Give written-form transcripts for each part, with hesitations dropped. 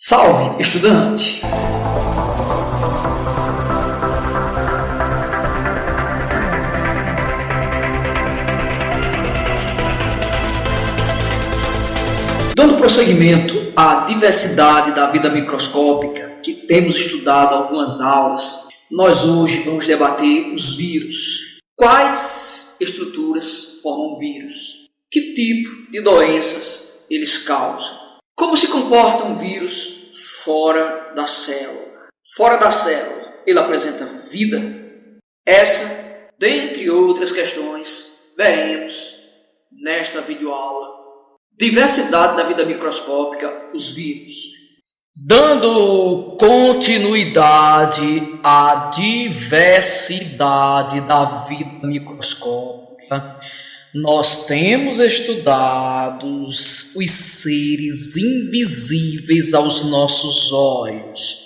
Salve, estudante! Dando prosseguimento à diversidade da vida microscópica que temos estudado algumas aulas, nós hoje vamos debater os vírus. Quais estruturas formam vírus? Que tipo de doenças eles causam? Como se comporta um vírus fora da célula? Fora da célula, ele apresenta vida? Essa, dentre outras questões, veremos nesta videoaula. Diversidade da vida microscópica, os vírus. Dando continuidade à diversidade da vida microscópica, nós temos estudado os seres invisíveis aos nossos olhos.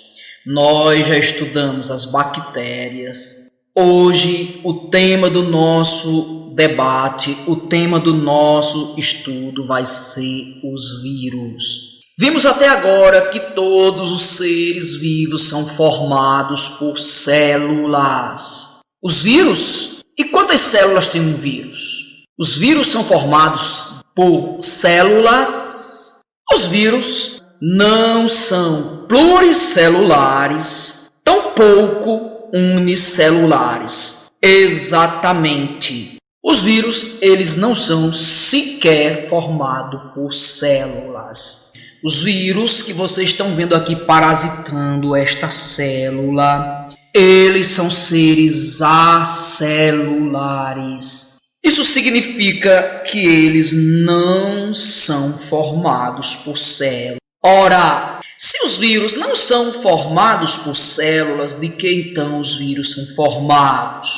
Nós já estudamos as bactérias. Hoje, o tema do nosso debate, o tema do nosso estudo vai ser os vírus. Vimos até agora que todos os seres vivos são formados por células. Os vírus? E quantas células tem um vírus? Os vírus são formados por células. Os vírus não são pluricelulares, tampouco unicelulares. Exatamente. Os vírus, eles não são sequer formados por células. Os vírus que vocês estão vendo aqui parasitando esta célula, eles são seres acelulares. Isso significa que eles não são formados por células. Ora, se os vírus não são formados por células, de que então os vírus são formados?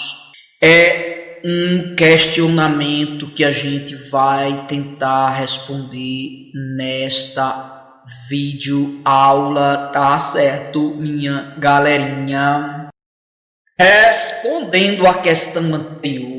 É um questionamento que a gente vai tentar responder nesta videoaula, tá certo, minha galerinha? Respondendo à questão anterior,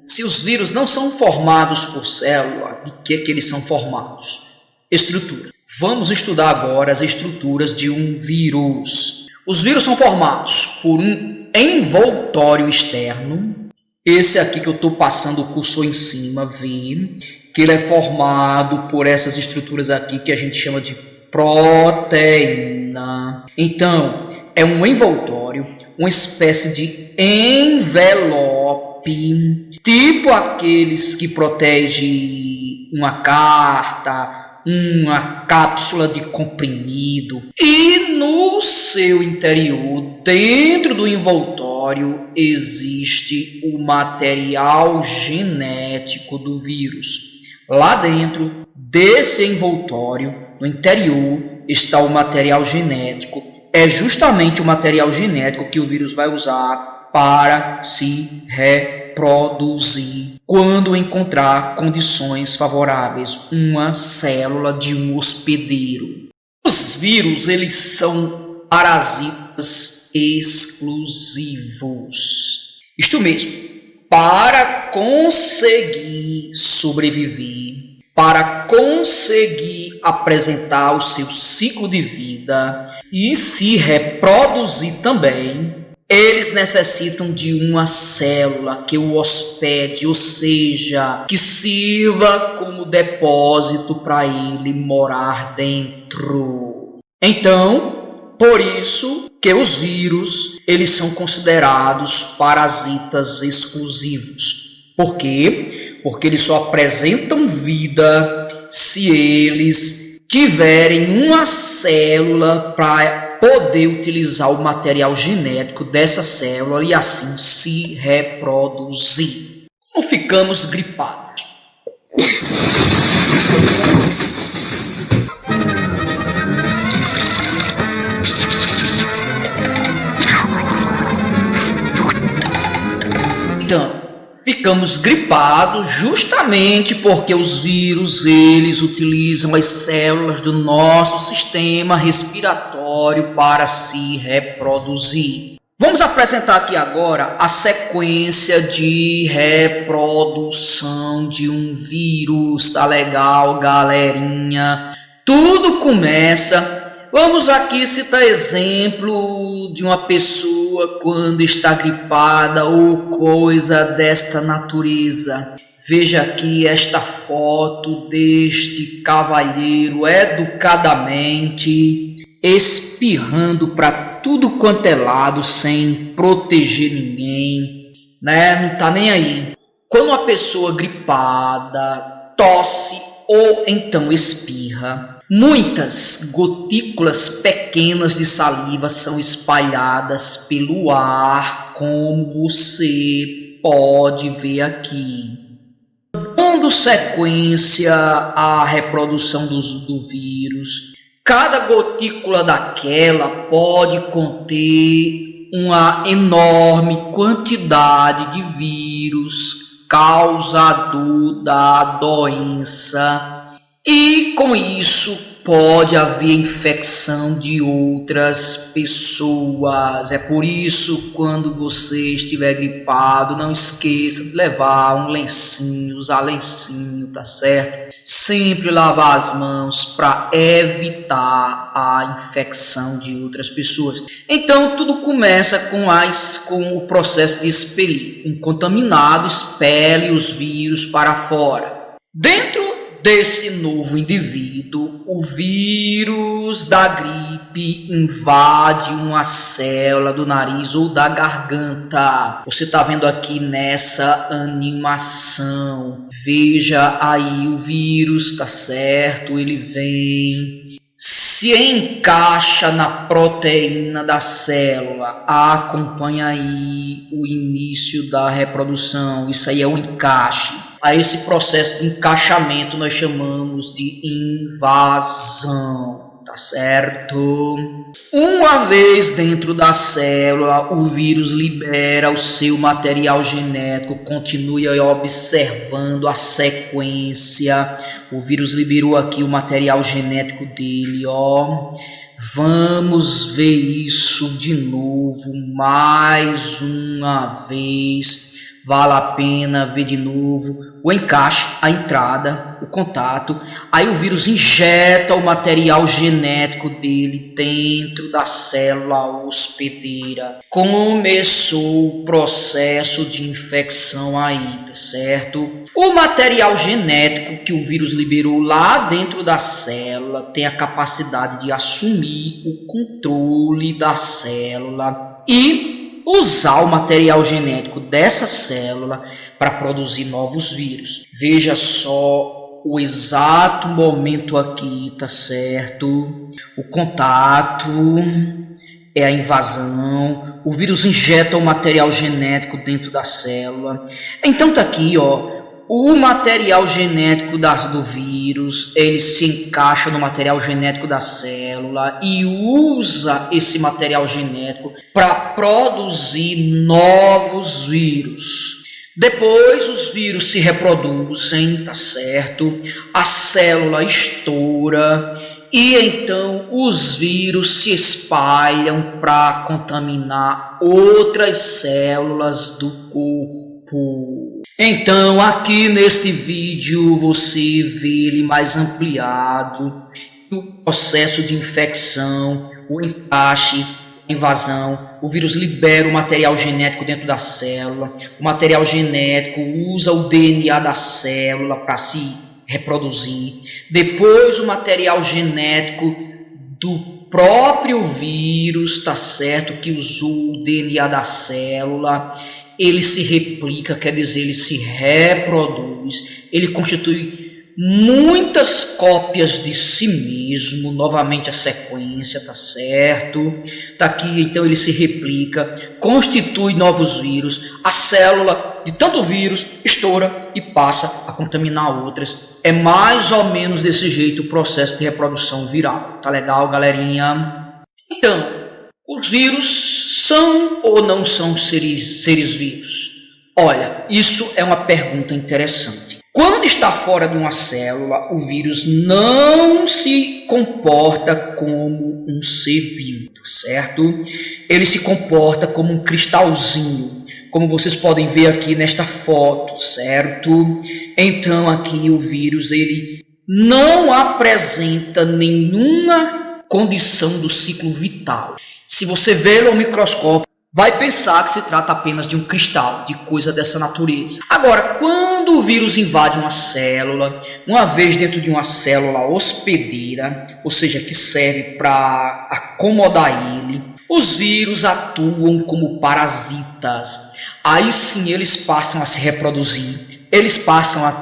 se os vírus não são formados por célula, de que eles são formados? Estrutura. Vamos estudar agora as estruturas de um vírus. Os vírus são formados por um envoltório externo. Esse aqui que eu estou passando o cursor em cima, vê que ele é formado por essas estruturas aqui que a gente chama de proteína. Então, é um envoltório, uma espécie de envelope, tipo aqueles que protegem uma carta, uma cápsula de comprimido. E no seu interior, dentro do envoltório, existe o material genético do vírus. Lá dentro desse envoltório, no interior, está o material genético. É justamente o material genético que o vírus vai usar para se reproduzir quando encontrar condições favoráveis, uma célula de um hospedeiro. Os vírus, eles são parasitas exclusivos. Isto mesmo, para conseguir sobreviver, para conseguir apresentar o seu ciclo de vida e se reproduzir também, eles necessitam de uma célula que o hospede, ou seja, que sirva como depósito para ele morar dentro. Então, por isso que os vírus, eles são considerados parasitas exclusivos. Por quê? Porque eles só apresentam vida se eles tiverem uma célula para poder utilizar o material genético dessa célula e assim se reproduzir. Não ficamos gripados. Então, ficamos gripados justamente porque os vírus, eles utilizam as células do nosso sistema respiratório para se reproduzir. Vamos apresentar aqui agora a sequência de reprodução de um vírus. Tá legal, galerinha? Tudo começa Vamos aqui citar exemplo de uma pessoa quando está gripada ou coisa desta natureza. Veja aqui esta foto deste cavalheiro educadamente espirrando para tudo quanto é lado sem proteger ninguém, né? Não tá nem aí. Quando uma pessoa gripada tosse ou então espirra, muitas gotículas pequenas de saliva são espalhadas pelo ar, como você pode ver aqui. Dando sequência à reprodução do vírus, cada gotícula daquela pode conter uma enorme quantidade de vírus causador da doença, e com isso pode haver infecção de outras pessoas. É por isso, quando você estiver gripado, não esqueça de levar um lencinho, usar lencinho, tá certo? Sempre lavar as mãos para evitar a infecção de outras pessoas. Então, tudo começa com o processo de expelir. Um contaminado expele os vírus para fora. Dentro desse novo indivíduo, o vírus da gripe invade uma célula do nariz ou da garganta. Você está vendo aqui nessa animação. Veja aí o vírus, tá certo? Ele vem, se encaixa na proteína da célula. Acompanha aí o início da reprodução. Isso aí é o encaixe. A esse processo de encaixamento nós chamamos de invasão, tá certo? Uma vez dentro da célula, o vírus libera o seu material genético. Continue observando a sequência. O vírus liberou aqui o material genético dele, ó. Vamos ver isso de novo, mais uma vez. Vale a pena ver de novo o encaixe, a entrada, o contato. Aí o vírus injeta o material genético dele dentro da célula hospedeira. Começou o processo de infecção aí, tá certo? O material genético que o vírus liberou lá dentro da célula tem a capacidade de assumir o controle da célula e usar o material genético dessa célula para produzir novos vírus. Veja só o exato momento aqui, tá certo? O contato é a invasão. O vírus injeta o material genético dentro da célula. Então tá aqui, ó. O material genético do vírus, ele se encaixa no material genético da célula e usa esse material genético para produzir novos vírus. Depois os vírus se reproduzem, tá certo? A célula estoura e então os vírus se espalham para contaminar outras células do corpo. Então, aqui neste vídeo você vê ele mais ampliado, o processo de infecção, o encaixe, a invasão. O vírus libera o material genético dentro da célula. O material genético usa o DNA da célula para se reproduzir. Depois, o material genético do próprio vírus, tá certo, que usou o DNA da célula, ele se replica, quer dizer, ele se reproduz, ele constitui muitas cópias de si mesmo, novamente a sequência, tá certo? Tá aqui, então ele se replica, constitui novos vírus, a célula de tanto vírus estoura e passa a contaminar outras. É mais ou menos desse jeito o processo de reprodução viral. Tá legal, galerinha? Então, os vírus são ou não são seres vivos? Olha, isso é uma pergunta interessante. Quando está fora de uma célula, o vírus não se comporta como um ser vivo, certo? Ele se comporta como um cristalzinho, como vocês podem ver aqui nesta foto, certo? Então aqui o vírus ele não apresenta nenhuma condição do ciclo vital. Se você vê ao microscópio, vai pensar que se trata apenas de um cristal, de coisa dessa natureza. Agora, quando o vírus invade uma célula, uma vez dentro de uma célula hospedeira, ou seja, que serve para acomodar ele, os vírus atuam como parasitas. Aí sim eles passam a se reproduzir, eles passam a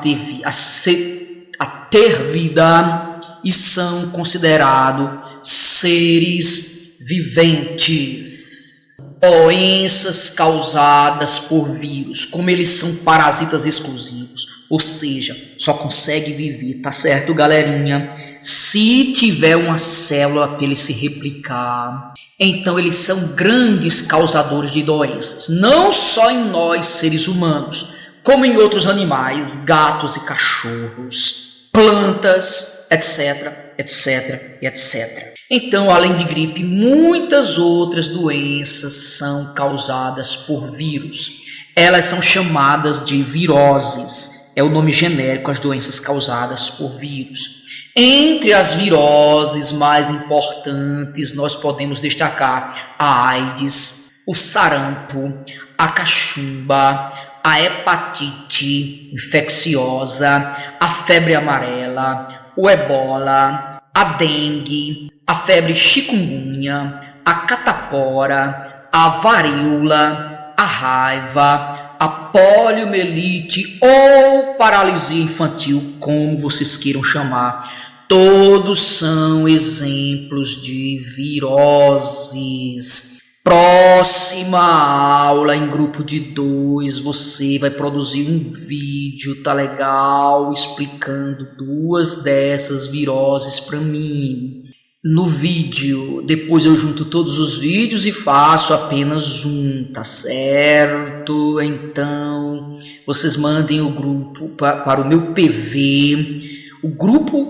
ter vida e são considerados seres viventes. Doenças causadas por vírus, como eles são parasitas exclusivos, ou seja, só consegue viver, tá certo, galerinha? Se tiver uma célula para ele se replicar, então eles são grandes causadores de doenças, não só em nós, seres humanos, como em outros animais, gatos e cachorros, plantas, etc, etc, etc. Então, além de gripe, muitas outras doenças são causadas por vírus. Elas são chamadas de viroses. É o nome genérico às doenças causadas por vírus. Entre as viroses mais importantes, nós podemos destacar a AIDS, o sarampo, a cachumba, a hepatite infecciosa, a febre amarela, o ebola, a dengue, a febre chikungunya, a catapora, a varíola, a raiva, a poliomielite ou paralisia infantil, como vocês queiram chamar. Todos são exemplos de viroses. Próxima aula, em grupo de 2, você vai produzir um vídeo, tá legal? Explicando 2 dessas viroses para mim. No vídeo, depois eu junto todos os vídeos e faço apenas um, tá certo? Então, vocês mandem o grupo para o meu PV,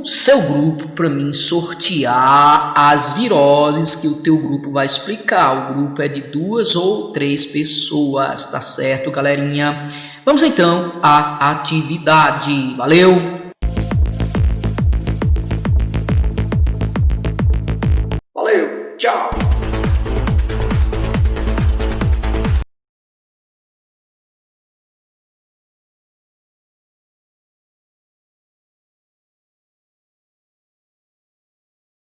seu grupo, para mim sortear as viroses que o teu grupo vai explicar. O grupo é de 2 ou 3 pessoas, tá certo, galerinha? Vamos então à atividade. Valeu!